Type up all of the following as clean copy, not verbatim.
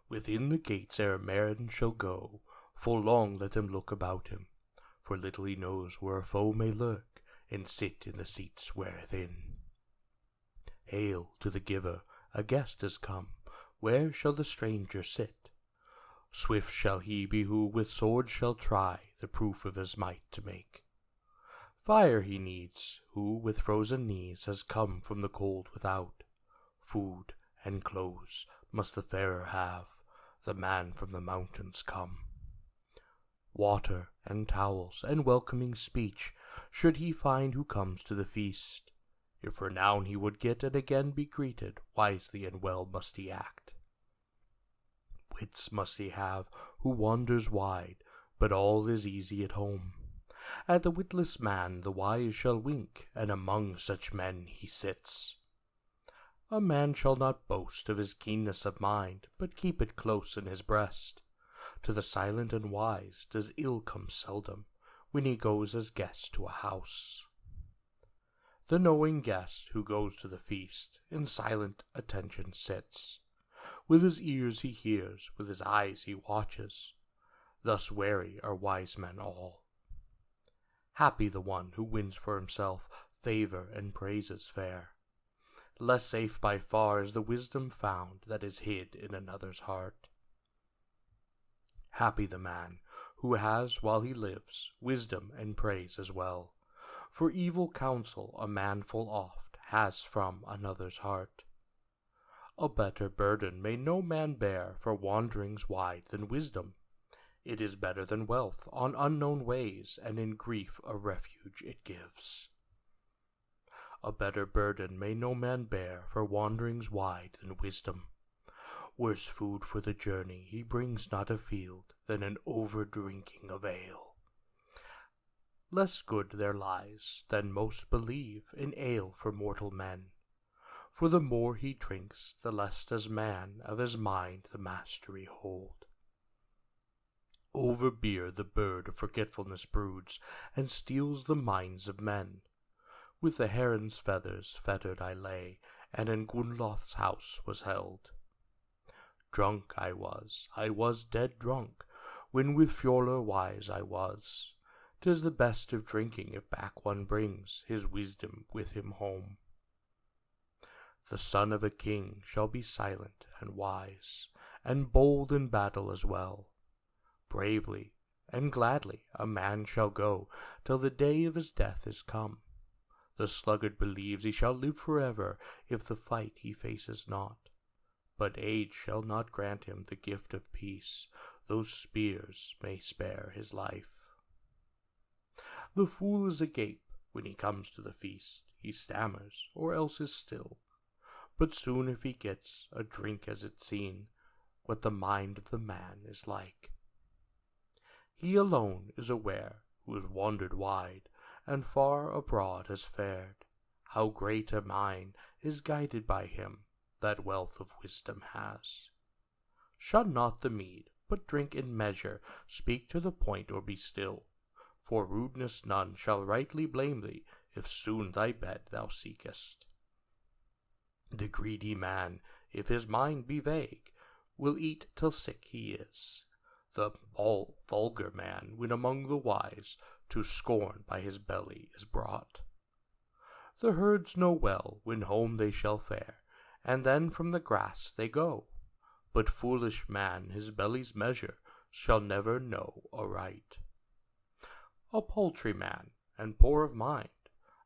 Within the gates ere man shall go, full long let him look about him, for little he knows where a foe may lurk, and sit in the seats within. Hail to the giver, a guest is come, where shall the stranger sit? Swift shall he be who with sword shall try the proof of his might to make. Fire he needs, who with frozen knees has come from the cold without. Food and clothes must the farer have, the man from the mountains come. Water and towels and welcoming speech should he find who comes to the feast. If renown he would get and again be greeted, wisely and well must he act. Wits must he have who wanders wide, but all is easy at home. At the witless man the wise shall wink, and among such men he sits. A man shall not boast of his keenness of mind, but keep it close in his breast. To the silent and wise does ill come seldom, when he goes as guest to a house. The knowing guest who goes to the feast, in silent attention sits. With his ears he hears, with his eyes he watches. Thus wary are wise men all. Happy the one who wins for himself favor and praises fair. Less safe by far is the wisdom found that is hid in another's heart. Happy the man who has, while he lives, wisdom and praise as well. For evil counsel a man full oft has from another's heart. A better burden may no man bear for wanderings wide than wisdom. It is better than wealth on unknown ways, and in grief a refuge it gives. A better burden may no man bear for wanderings wide than wisdom. Worse food for the journey he brings not afield than an over-drinking of ale. Less good there lies than most believe in ale for mortal men. For the more he drinks, the less does man of his mind the mastery hold. Over beer the bird of forgetfulness broods, and steals the minds of men. With the heron's feathers fettered I lay, and in Gunnloth's house was held. Drunk I was dead drunk, when with Fjoller wise I was. 'Tis the best of drinking if back one brings his wisdom with him home. The son of a king shall be silent and wise, and bold in battle as well. Bravely and gladly a man shall go, till the day of his death is come. The sluggard believes he shall live forever, if the fight he faces not. But age shall not grant him the gift of peace, those spears may spare his life. The fool is agape when he comes to the feast, he stammers, or else is still. But soon if he gets a drink as it's seen, what the mind of the man is like. He alone is aware who has wandered wide, and far abroad has fared, how great a mind is guided by him that wealth of wisdom has. Shun not the mead, but drink in measure, speak to the point or be still, for rudeness none shall rightly blame thee, if soon thy bed thou seekest. The greedy man, if his mind be vague, will eat till sick he is. The vulgar man, when among the wise, to scorn by his belly is brought. The herds know well when home they shall fare, and then from the grass they go. But foolish man his belly's measure shall never know aright. A paltry man, and poor of mind,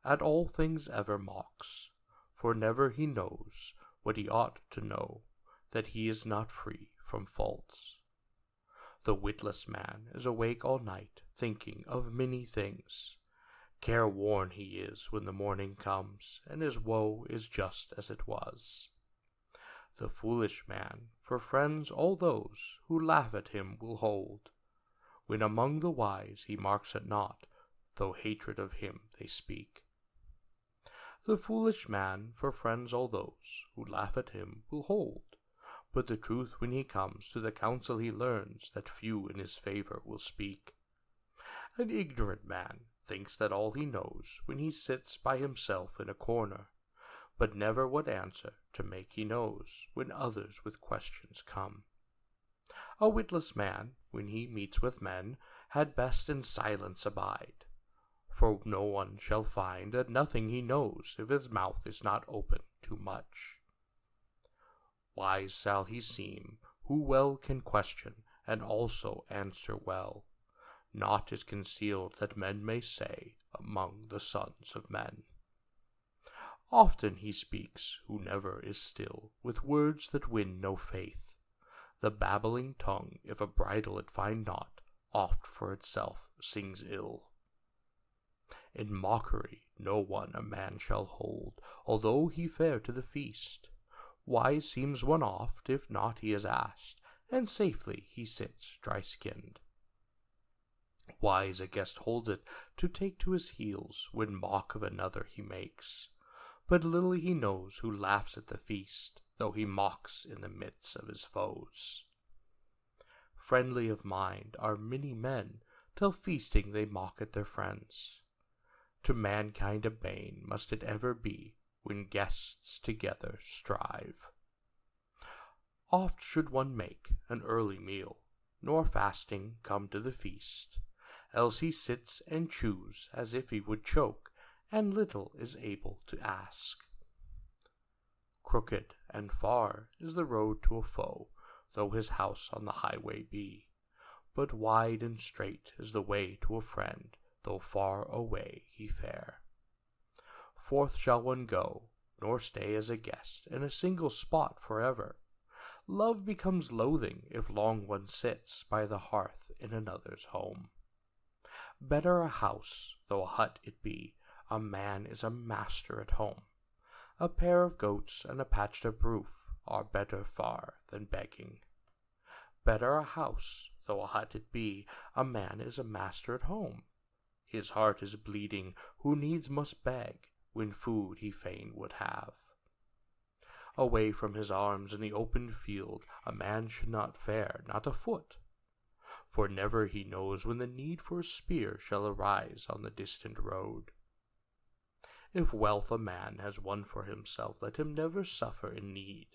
at all things ever mocks, for never he knows what he ought to know, that he is not free from faults. The witless man is awake all night, thinking of many things. Careworn he is when the morning comes, and his woe is just as it was. The foolish man for friends all those who laugh at him will hold, when among the wise he marks it not, though hatred of him they speak. The foolish man for friends all those who laugh at him will hold, but the truth when he comes to the counsel he learns that few in his favor will speak. An ignorant man thinks that all he knows when he sits by himself in a corner, but never what answer to make he knows when others with questions come. A witless man, when he meets with men, had best in silence abide, for no one shall find that nothing he knows if his mouth is not open too much. Wise shall he seem, who well can question, and also answer well. Naught is concealed that men may say among the sons of men. Often he speaks, who never is still, with words that win no faith. The babbling tongue, if a bridle it find not, oft for itself sings ill. In mockery no one a man shall hold, although he fare to the feast. Wise seems one oft, if not he is asked, and safely he sits dry-skinned. Wise a guest holds it to take to his heels, when mock of another he makes. But little he knows who laughs at the feast, though he mocks in the midst of his foes. Friendly of mind are many men, till feasting they mock at their friends. To mankind a bane must it ever be, when guests together strive. Oft should one make an early meal, nor fasting come to the feast, else he sits and chews as if he would choke, and little is able to ask. Crooked and far is the road to a foe, though his house on the highway be, but wide and straight is the way to a friend, though far away he fare. Forth shall one go, nor stay as a guest in a single spot forever. Love becomes loathing if long one sits by the hearth in another's home. Better a house, though a hut it be, a man is a master at home. A pair of goats and a patched up roof are better far than begging. Better a house, though a hut it be, a man is a master at home. His heart is bleeding, who needs must beg, when food he fain would have. Away from his arms in the open field, a man should not fare, not a foot, for never he knows when the need for a spear shall arise on the distant road. If wealth a man has won for himself, let him never suffer in need.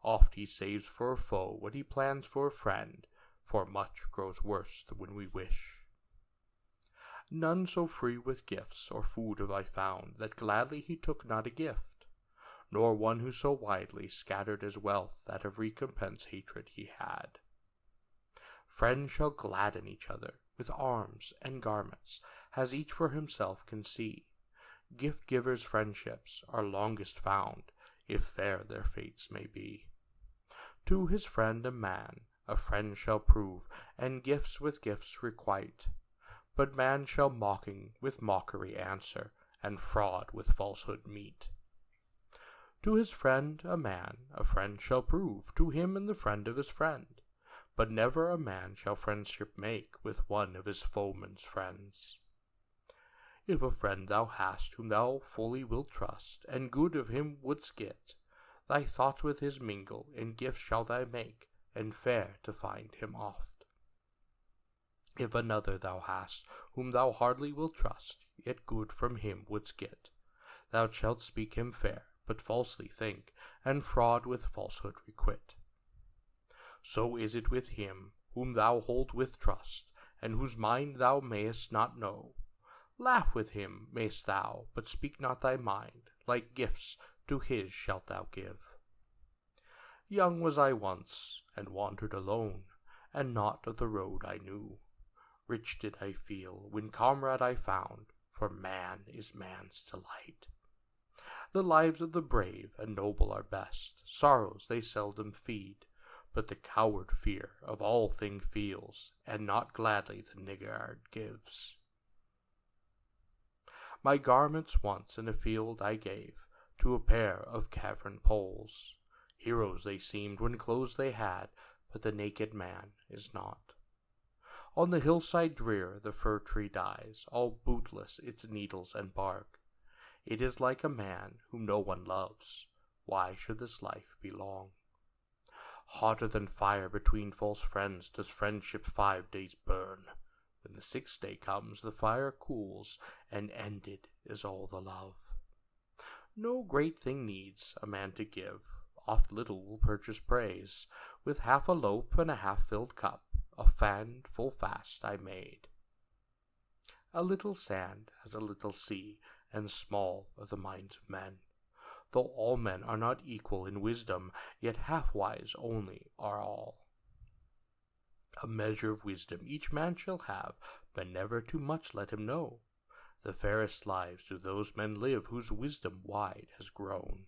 Oft he saves for a foe what he plans for a friend, for much grows worse than when we wish. None so free with gifts or food have I found, that gladly he took not a gift, nor one who so widely scattered his wealth that of recompense hatred he had. Friends shall gladden each other with arms and garments, as each for himself can see. Gift-givers' friendships are longest found, if fair their fates may be. To his friend a man a friend shall prove, and gifts with gifts requite. But man shall mocking with mockery answer, and fraud with falsehood meet. To his friend a man a friend shall prove, to him and the friend of his friend. But never a man shall friendship make with one of his foeman's friends. If a friend thou hast whom thou fully wilt trust, and good of him wouldst get, thy thoughts with his mingle, and gifts shall thou make, and fair to find him oft. If another thou hast whom thou hardly wilt trust, yet good from him wouldst get, thou shalt speak him fair, but falsely think, and fraud with falsehood requite. So is it with him whom thou hold with trust, and whose mind thou mayest not know. Laugh with him mayst thou, but speak not thy mind, like gifts to his shalt thou give. Young was I once, and wandered alone, and naught of the road I knew. Rich did I feel, when comrade I found, for man is man's delight. The lives of the brave and noble are best, sorrows they seldom feed, but the coward fear of all thing feels, and not gladly the niggard gives. My garments once in a field I gave to a pair of cavern poles. Heroes they seemed when clothes they had, but the naked man is not. On the hillside drear the fir tree dies, all bootless its needles and bark. It is like a man whom no one loves. Why should this life be long? Hotter than fire between false friends does friendship 5 days burn. When the 6th day comes, the fire cools, and ended is all the love. No great thing needs a man to give, oft little will purchase praise. With half a loaf and a half-filled cup, a fan full fast I made. A little sand has a little sea, and small are the minds of men. Though all men are not equal in wisdom, yet half-wise only are all. A measure of wisdom each man shall have, but never too much let him know. The fairest lives do those men live whose wisdom wide has grown.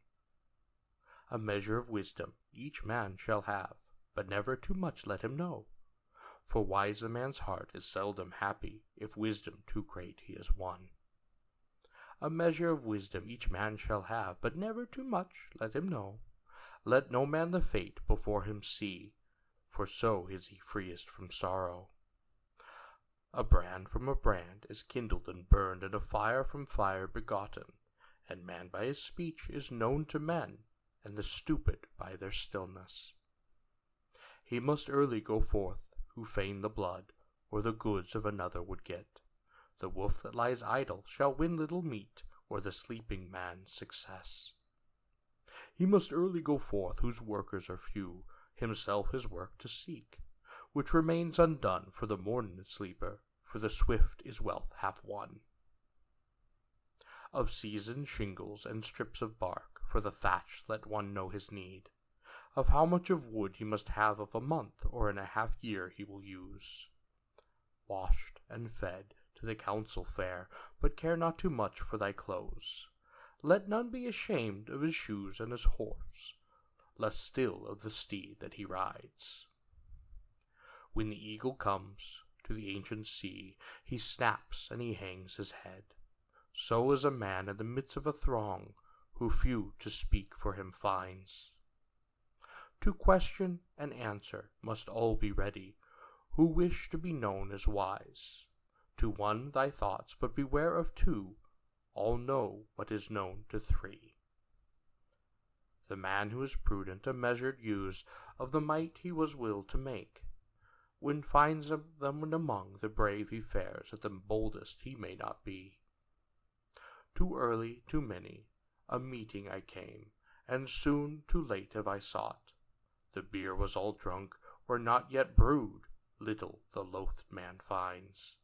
A measure of wisdom each man shall have, but never too much let him know. For wise a man's heart is seldom happy, if wisdom too great he has won. A measure of wisdom each man shall have, but never too much let him know. Let no man the fate before him see, for so is he freest from sorrow. A brand from a brand is kindled and burned, and a fire from fire begotten, and man by his speech is known to men, and the stupid by their stillness. He must early go forth, who fain the blood, or the goods of another would get. The wolf that lies idle shall win little meat, or the sleeping man success. He must early go forth, whose workers are few, himself his work to seek, which remains undone for the morning sleeper, for the swift is wealth half won. Of seasoned shingles and strips of bark, for the thatch let one know his need. Of how much of wood he must have of a month, or in a half year he will use. Washed and fed to the council fair, but care not too much for thy clothes. Let none be ashamed of his shoes and his horse, less still of the steed that he rides. When the eagle comes to the ancient sea, he snaps and he hangs his head. So is a man in the midst of a throng, who few to speak for him finds. To question and answer must all be ready, who wish to be known as wise. To one thy thoughts, but beware of two, all know what is known to three. The man who is prudent a measured use of the might he was willed to make. When finds them among the brave he fares, at the boldest he may not be. Too early, too many, a meeting I came, and soon too late have I sought. The beer was all drunk, or not yet brewed, little the loathed man finds.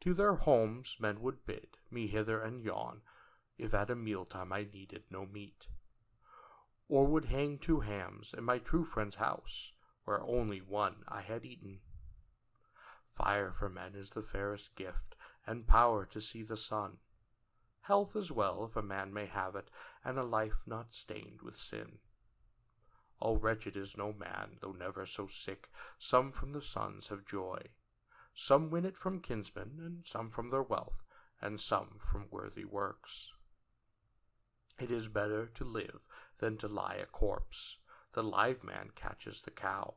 To their homes men would bid me hither and yon, if at a mealtime I needed no meat, or would hang 2 hams in my true friend's house, where only one I had eaten. Fire for men is the fairest gift, and power to see the sun. Health as well, if a man may have it, and a life not stained with sin. All wretched is no man, though never so sick. Some from the sons have joy. Some win it from kinsmen, and some from their wealth, and some from worthy works. It is better to live than to lie a corpse. The live man catches the cow.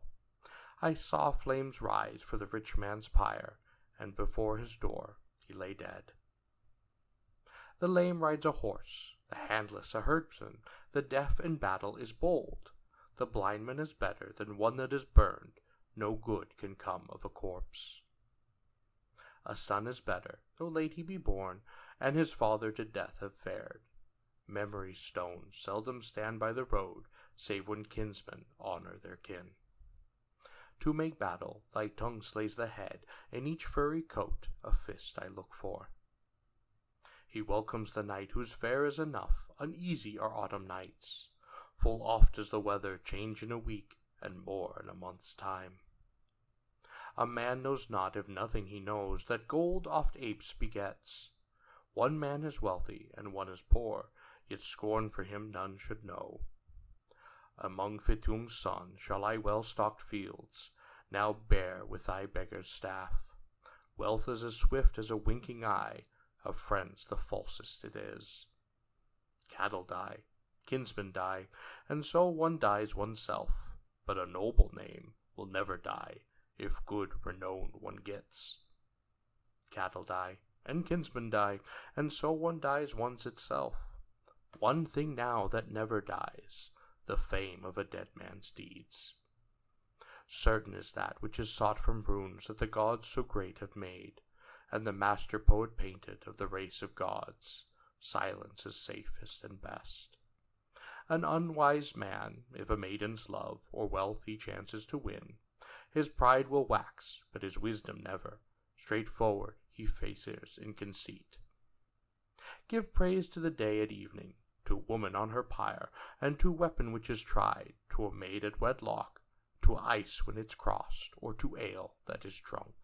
I saw flames rise for the rich man's pyre, and before his door he lay dead. The lame rides a horse, the handless a herdsman, the deaf in battle is bold. The blind man is better than one that is burned, no good can come of a corpse. A son is better, though late he be born, and his father to death have fared. Memory's stones seldom stand by the road, save when kinsmen honor their kin. To make battle, thy tongue slays the head, in each furry coat a fist I look for. He welcomes the night whose fare is enough, uneasy are autumn nights. Full oft does the weather change in a week, and more in a month's time. A man knows not, if nothing he knows, that gold oft apes begets. One man is wealthy, and one is poor, yet scorn for him none should know. Among Fitung's sons shall I well-stocked fields now bear with thy beggar's staff. Wealth is as swift as a winking eye, of friends the falsest it is. Cattle die, kinsmen die, and so one dies oneself, but a noble name will never die, if good renown one gets. Cattle die, and kinsmen die, and so one dies once itself. One thing now that never dies, the fame of a dead man's deeds. Certain is that which is sought from runes that the gods so great have made, and the master poet painted of the race of gods. Silence is safest and best. An unwise man, if a maiden's love or wealth he chances to win, his pride will wax, but his wisdom never. Straightforward he faces in conceit. Give praise to the day at evening, to woman on her pyre, and to weapon which is tried, to a maid at wedlock, to ice when it's crossed, or to ale that is drunk.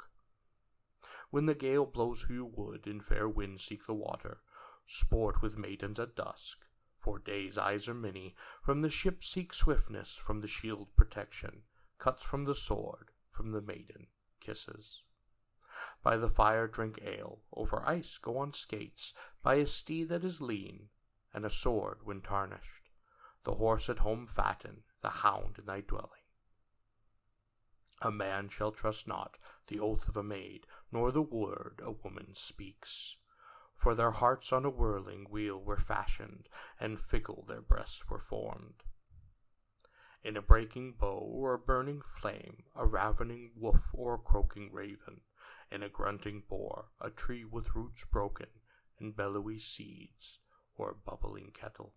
When the gale blows through your wood, in fair wind seek the water, sport with maidens at dusk, for day's eyes are many, from the ship seek swiftness, from the shield protection, cuts from the sword, from the maiden kisses. By the fire drink ale, over ice go on skates, by a steed that is lean, and a sword when tarnished. The horse at home fatten, the hound in thy dwelling. A man shall trust not the oath of a maid, nor the word a woman speaks. For their hearts on a whirling wheel were fashioned, and fickle their breasts were formed. In a breaking bow or a burning flame, a ravening wolf or a croaking raven, in a grunting boar, a tree with roots broken, and billowy seeds, or a bubbling kettle.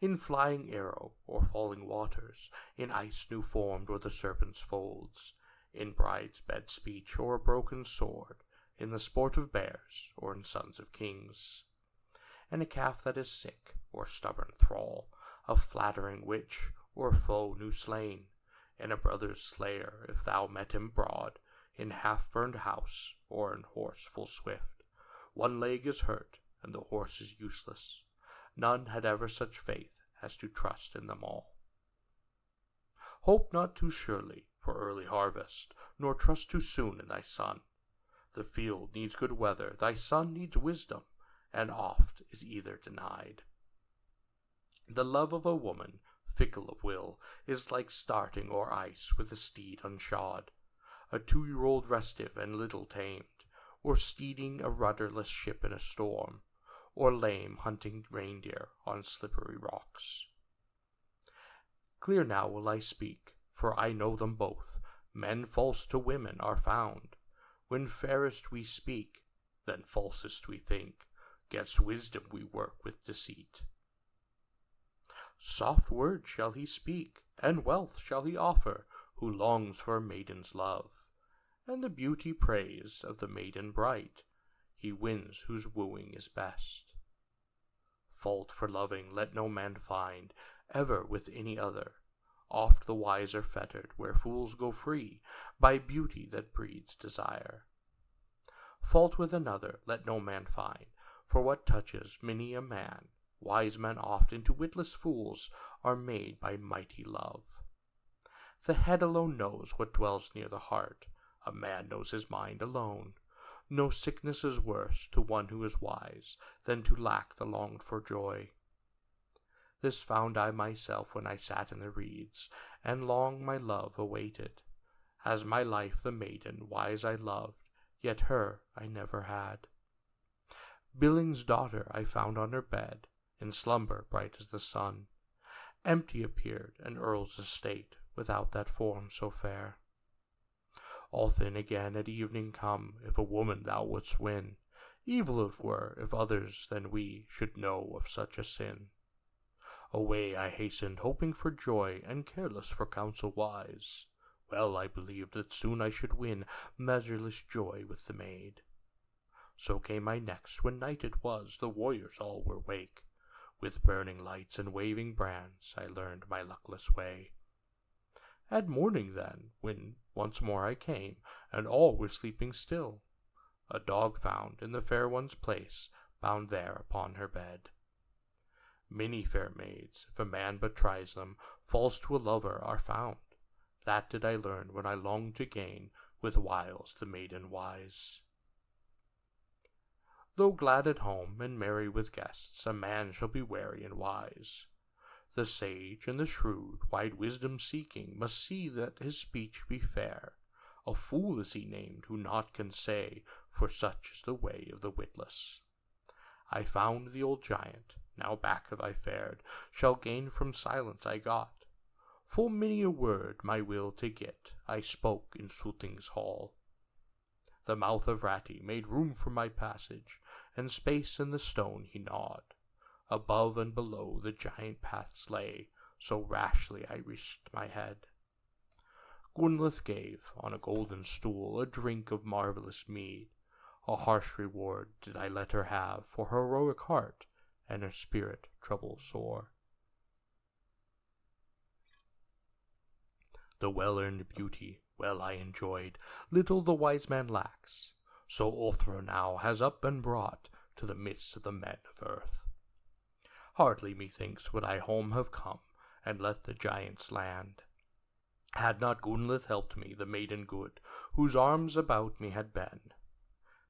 In flying arrow, or falling waters, in ice new formed, or the serpent's folds, in bride's bed speech, or a broken sword, in the sport of bears, or in sons of kings. In a calf that is sick, or stubborn thrall, a flattering witch, or foe new slain, in a brother's slayer, if thou met him broad, in half-burned house, or in horse full swift. One leg is hurt, and the horse is useless. None had ever such faith as to trust in them all. Hope not too surely for early harvest, nor trust too soon in thy son. The field needs good weather, thy son needs wisdom, and oft is either denied. The love of a woman, fickle of will, is like starting o'er ice with a steed unshod, a 2-year-old restive and little tamed, or steeding a rudderless ship in a storm, or lame hunting reindeer on slippery rocks. Clear now will I speak, for I know them both. Men false to women are found. When fairest we speak, then falsest we think. 'Gainst wisdom we work with deceit. Soft words shall he speak, and wealth shall he offer, who longs for a maiden's love, and the beauty praise of the maiden bright. He wins whose wooing is best. Fault for loving let no man find, ever with any other. Oft the wise are fettered, where fools go free, by beauty that breeds desire. Fault with another let no man find, for what touches many a man, wise men oft into witless fools are made by mighty love. The head alone knows what dwells near the heart, a man knows his mind alone. No sickness is worse to one who is wise than to lack the longed-for joy. This found I myself when I sat in the reeds, and long my love awaited. As my life the maiden wise I loved, yet her I never had. Billing's daughter I found on her bed, in slumber bright as the sun. Empty appeared an earl's estate, without that form so fair. All thin again at evening come, if a woman thou wouldst win. Evil it were, if others than we should know of such a sin. Away I hastened, hoping for joy, and careless for counsel wise. Well I believed that soon I should win measureless joy with the maid. So came I next, when night it was, the warriors all were wake. With burning lights and waving brands I learned my luckless way. At morning then, when once more I came, and all were sleeping still, a dog found in the fair one's place, bound there upon her bed. Many fair maids, if a man but tries them, false to a lover are found. That did I learn when I longed to gain, with wiles the maiden wise. Though glad at home and merry with guests, a man shall be wary and wise. The sage and the shrewd, wide wisdom seeking, must see that his speech be fair. A fool is he named who naught can say, for such is the way of the witless. I found the old giant, now back have I fared, shall gain from silence I got. Full many a word my will to get, I spoke in Soothing's hall. The mouth of Ratty made room for my passage, and space in the stone he gnawed. Above and below the giant paths lay, so rashly I risked my head. Gwynleth gave, on a golden stool, a drink of marvellous mead. A harsh reward did I let her have for her heroic heart and her spirit trouble sore. The well-earned beauty well I enjoyed, little the wise man lacks, so Ulthra now has up and brought to the midst of the men of earth. Hardly, methinks, would I home have come, and let the giants land, had not Gwynleth helped me, the maiden good, whose arms about me had been.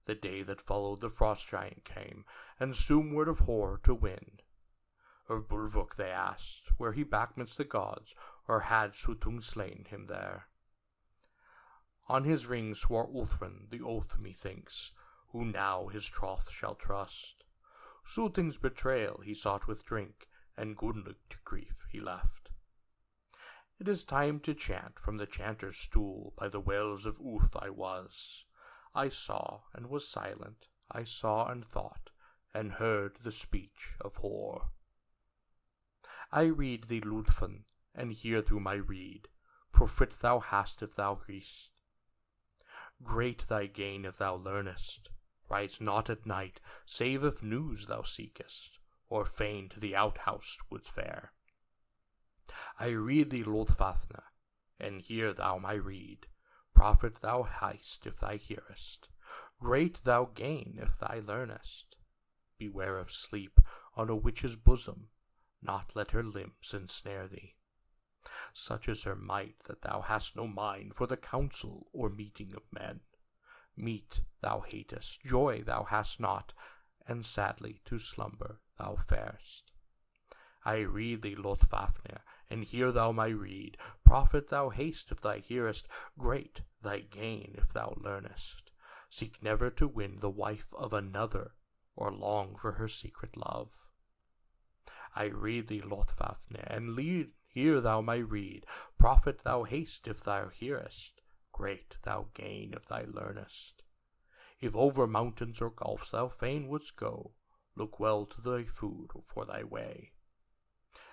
The day that followed the frost giant came, and soon word of horror to win. Of Bulvuk they asked, where he back midst the gods, or had Suttung slain him there. On his ring swore Ulthrin the oath, methinks, who now his troth shall trust. Suttung's betrayal he sought with drink, and Gwynleth to grief he left. It is time to chant from the chanter's stool, by the wells of Uth I was. I saw and was silent, I saw and thought, and heard the speech of Hor. I read thee, Ludfan, and hear through my reed, profit thou hast if thou hearest. Great thy gain if thou learnest, rise not at night, save if news thou seekest, or fain to the outhouse wouldst fare. I read thee, Lodfafna, and hear thou my reed, profit thou hast if thou hearest, great thou gain if thou learnest. Beware of sleep on a witch's bosom, not let her limbs ensnare thee. Such is her might that thou hast no mind for the council or meeting of men. Meat thou hatest, joy thou hast not, and sadly to slumber thou farest. I read thee, Lothfafnir, and hear thou my reed, profit thou haste if thou hearest, great thy gain if thou learnest. Seek never to win the wife of another, or long for her secret love. I read thee, Lothfafnir, and hear thou my reed, profit thou haste if thou hearest, great thou gain if thou learnest. If over mountains or gulfs thou fain wouldst go, look well to thy food for thy way.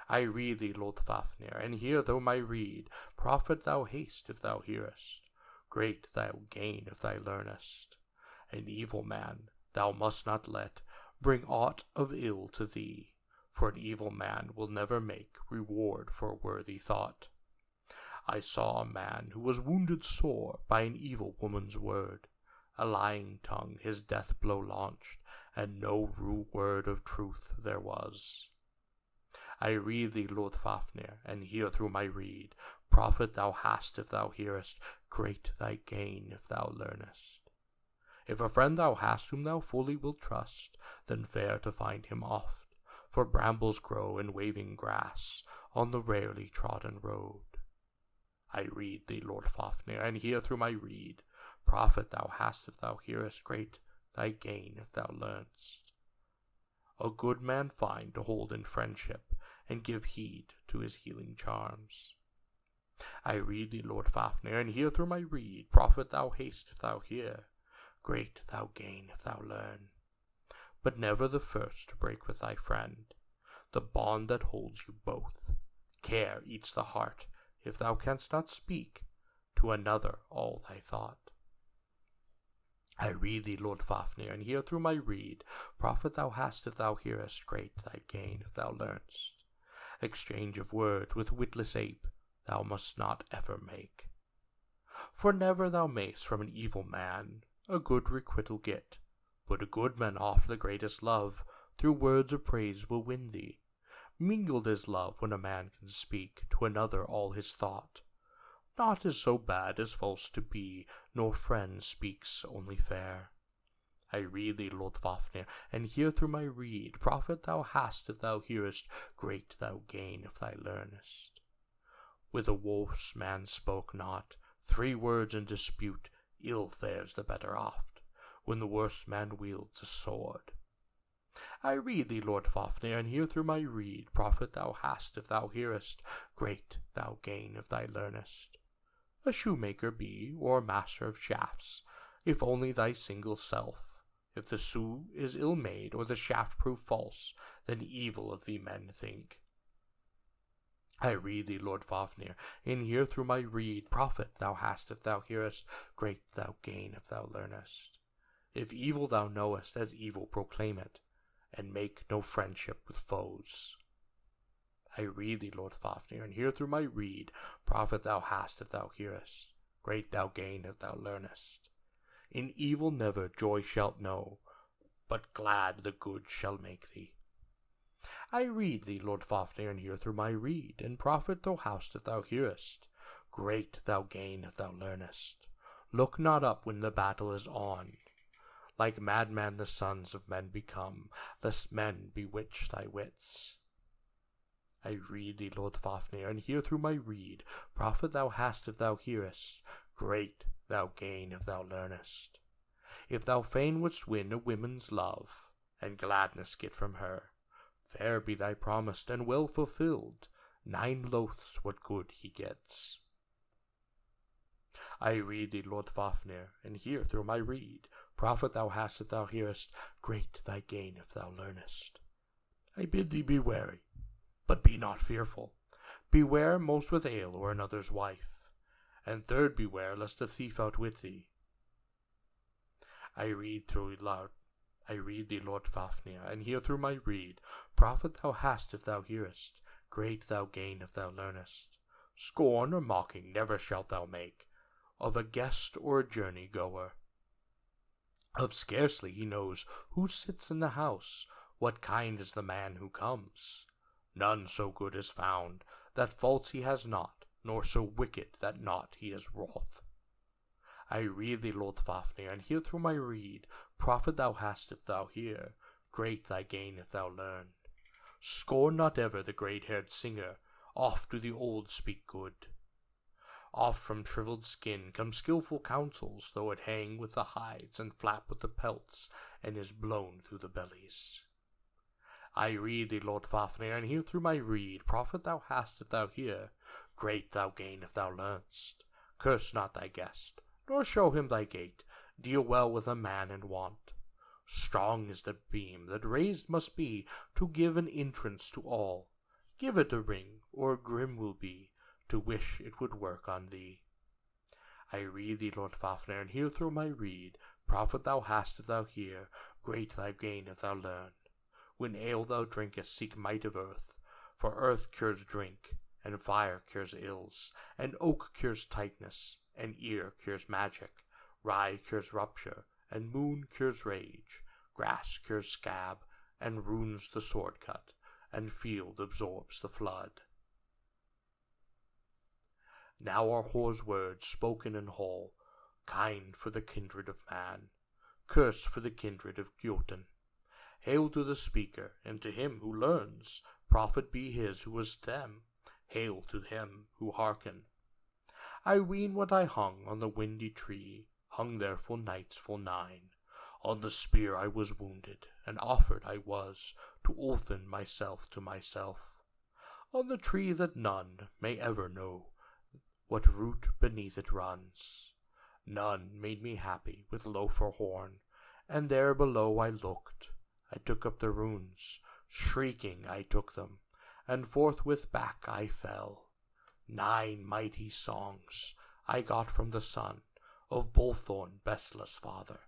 I read thee, Lothfafnir, and hear thou my reed, profit thou haste if thou hearest, great thou gain if thou learnest. An evil man thou must not let bring aught of ill to thee, for an evil man will never make reward for a worthy thought. I saw a man who was wounded sore by an evil woman's word, a lying tongue his death blow launched, and no word of truth there was. I read thee, Lothfafnir, and hear through my reed, profit thou hast if thou hearest, great thy gain if thou learnest. If a friend thou hast whom thou fully wilt trust, then fare to find him oft, for brambles grow in waving grass on the rarely trodden road. I read thee, Lothfafnir, and hear through my reed, profit thou hast if thou hearest, great thy gain if thou learnest. A good man find to hold in friendship, and give heed to his healing charms. I read thee, Lothfafnir, and hear through my reed, profit thou haste if thou hear, great thou gain if thou learn. But never the first to break with thy friend, the bond that holds you both. Care eats the heart, if thou canst not speak to another all thy thought. I read thee, Lothfafnir, and hear through my reed, profit thou hast if thou hearest, great thy gain if thou learnest. Exchange of words with witless ape thou must not ever make. For never thou mayst from an evil man a good requital get, but a good man oft the greatest love through words of praise will win thee. Mingled is love when a man can speak to another all his thought. Naught is so bad as false to be, nor friend speaks only fair. I read thee, Lothfafnir, and hear through my reed, profit thou hast if thou hearest, great thou gain if thou learnest. With a worse man spoke not, 3 words in dispute, ill fares the better oft, when the worse man wields a sword. I read thee, Lothfafnir, and hear through my reed, profit thou hast if thou hearest, great thou gain if thou learnest. A shoemaker be, or master of shafts, if only thy single self, If the shoe is ill made, or the shaft prove false, then evil of thee men think. I rede thee, Lord Fafnir, and hear through my reed. Profit thou hast if thou hearest, great thou gain if thou learnest. If evil thou knowest, as evil proclaim it, and make no friendship with foes. I rede thee, Lord Fafnir, and hear through my reed. Profit thou hast if thou hearest, great thou gain if thou learnest. In evil never joy shalt know, but glad the good shall make thee. I rede thee, Lord Fafnir, and hear through my reed, and profit thou hast if thou hearest, great thou gain if thou learnest. Look not up when the battle is on, like madman the sons of men become, lest men bewitch thy wits. I rede thee, Lord Fafnir, and hear through my reed. Profit thou hast if thou hearest, great thou gain if thou learnest. If thou fain wouldst win a woman's love, and gladness get from her, fair be thy promise, and well fulfilled, 9 loaths what good he gets. I rede thee, Lord Fafnir, and hear through my reed. Profit thou hast if thou hearest, great thy gain if thou learnest. I bid thee be wary, but be not fearful. Beware most with ale or another's wife, and third beware lest a thief outwit thee. I rede thee, Lord Fafnir, and hear through my reed. Profit thou hast if thou hearest, great thou gain if thou learnest. Scorn or mocking never shalt thou make of a guest or a journey goer. Of scarcely he knows who sits in the house, what kind is the man who comes. None so good is found that faults he has not, nor so wicked that not he is wroth. I rede thee, Lord Fafnir, and hear through my reed. Profit thou hast if thou hear, great thy gain if thou learn. Scorn not ever the grey-haired singer, oft do the old speak good. Oft from shrivelled skin come skilful counsels, though it hang with the hides and flap with the pelts, and is blown through the bellies. I rede thee, Lord Fafnir, and hear through my reed. Profit thou hast if thou hear, great thou gain if thou learnst. Curse not thy guest, nor show him thy gate. Deal well with a man in want. Strong is the beam that raised must be to give an entrance to all. Give it a ring, or grim will be to wish it would work on thee. I rede thee, Lord Fafnir, and hear through my reed. Profit thou hast if thou hear, great thy gain if thou learn. When ale thou drinkest, seek might of earth, for earth cures drink, and fire cures ills, and oak cures tightness, and ear cures magic, rye cures rupture, and moon cures rage, grass cures scab, and runes the sword cut, and field absorbs the flood. Now are whore's words spoken in hall, kind for the kindred of man, curse for the kindred of Jotun. Hail to the speaker, and to him who learns, profit be his who was them. Hail to him who hearken. I ween what I hung on the windy tree, hung there full nights full 9. On the spear I was wounded, and offered I was to orphan myself to myself. On the tree that none may ever know what root beneath it runs. None made me happy with loaf or horn, and there below I looked. I took up the runes, shrieking I took them, and forthwith back I fell. 9 mighty songs I got from the son of Bolthorn Bestless father,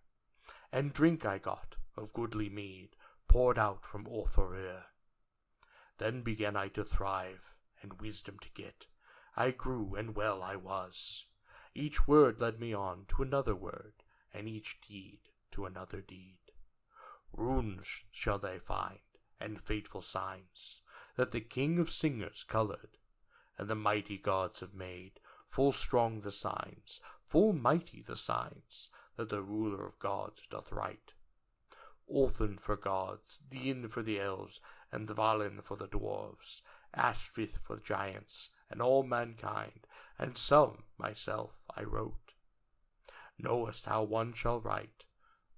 and drink I got of goodly mead, poured out from Orthorir. Then began I to thrive, and wisdom to get. I grew, and well I was. Each word led me on to another word, and each deed to another deed. Runes shall they find, and fateful signs, that the king of singers colored, and the mighty gods have made. Full strong the signs, full mighty the signs, that the ruler of gods doth write. Orthen for gods, Dien for the elves, and Dvalin for the dwarves, Ashvith for giants, and all mankind, and some myself I wrote. Knowest how one shall write,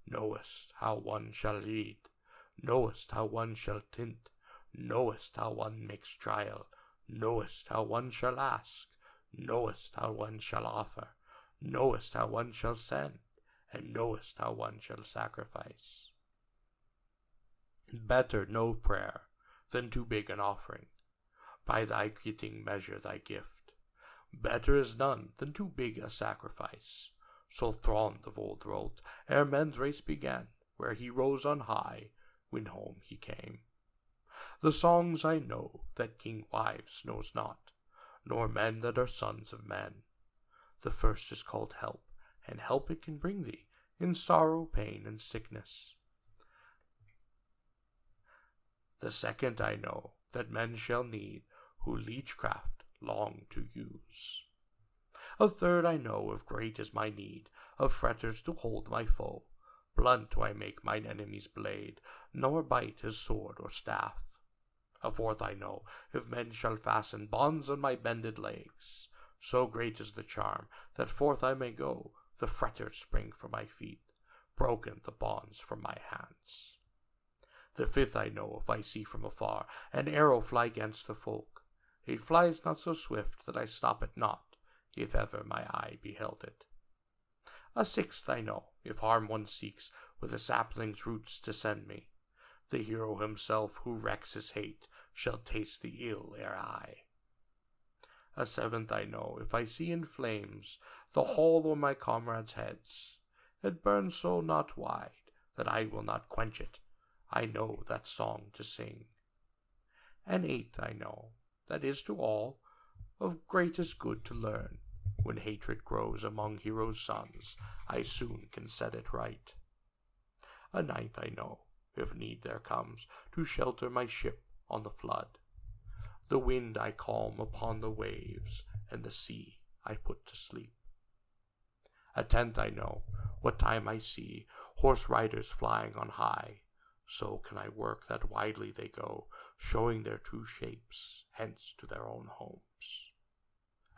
knowest how one shall read, knowest how one shall tint, knowest how one makes trial, knowest how one shall ask, knowest how one shall offer, knowest how one shall send, and knowest how one shall sacrifice. Better no prayer than too big an offering, by thy getting measure thy gift. Better is none than too big a sacrifice. So thronged of old road, ere men's race began, where he rose on high, when home he came. The songs I know that king wives knows not, nor men that are sons of men. The first is called help, and help it can bring thee in sorrow, pain, and sickness. The second I know that men shall need, who leechcraft long to use. A third I know, if great is my need, of fetters to hold my foe. Blunt do I make mine enemy's blade, nor bite his sword or staff. A fourth I know, if men shall fasten bonds on my bended legs, so great is the charm, that forth I may go, the fetters spring from my feet, broken the bonds from my hands. The fifth I know, if I see from afar an arrow fly against the folk, it flies not so swift that I stop it not, if ever my eye beheld it. A sixth I know, if harm one seeks with the sapling's roots to send me, the hero himself who wrecks his hate shall taste the ill ere I. A seventh I know, if I see in flames the hall o'er my comrades' heads, it burns so not wide that I will not quench it. I know that song to sing. An eighth I know, that is to all of greatest good to learn. When hatred grows among heroes' sons, I soon can set it right. A ninth I know, if need there comes, to shelter my ship on the flood. The wind I calm upon the waves, and the sea I put to sleep. A tenth I know, what time I see horse riders flying on high, so can I work that widely they go, showing their true shapes, hence to their own homes.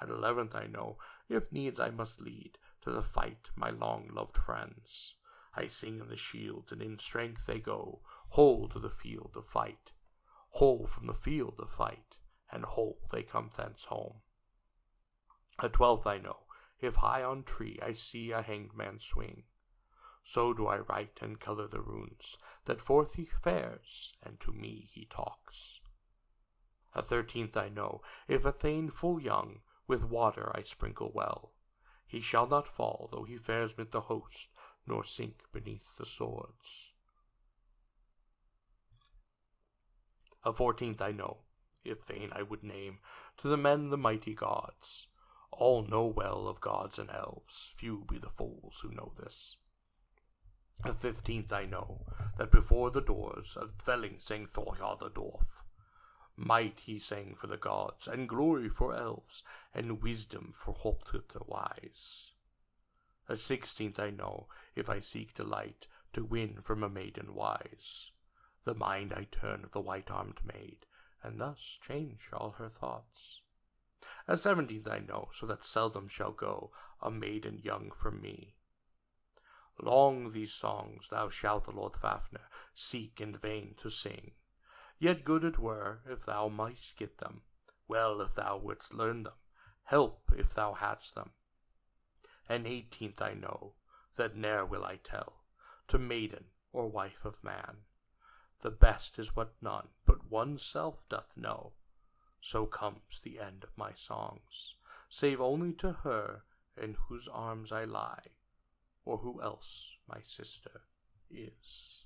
At 11th I know, if needs I must lead to the fight my long-loved friends. I sing in the shields, and in strength they go, whole to the field of fight. Whole from the field of fight, and whole they come thence home. At 12th I know, if high on tree I see a hanged man swing, so do I write and color the runes, that forth he fares, and to me he talks. At 13th I know, if a thane full young, with water I sprinkle well, he shall not fall, though he fares mid the host, nor sink beneath the swords. At 14th I know, if fain I would name, to the men the mighty gods. All know well of gods and elves, few be the fools who know this. At 15th I know, that before the doors of dwelling sang Thorhar the dwarf. Might he sang for the gods, and glory for elves, and wisdom for Hoptut the wise. At 16th I know, if I seek delight, to win from a maiden wise, the mind I turn of the white-armed maid, and thus change all her thoughts. At 17th I know, so that seldom shall go a maiden young from me. Long these songs thou shalt, the Lord Fafnir, seek in vain to sing. Yet good it were if thou mightst get them, well if thou wouldst learn them, help if thou hadst them. And 18th I know, that ne'er will I tell, to maiden or wife of man. The best is what none but oneself doth know. So comes the end of my songs, save only to her in whose arms I lie, or who else my sister is.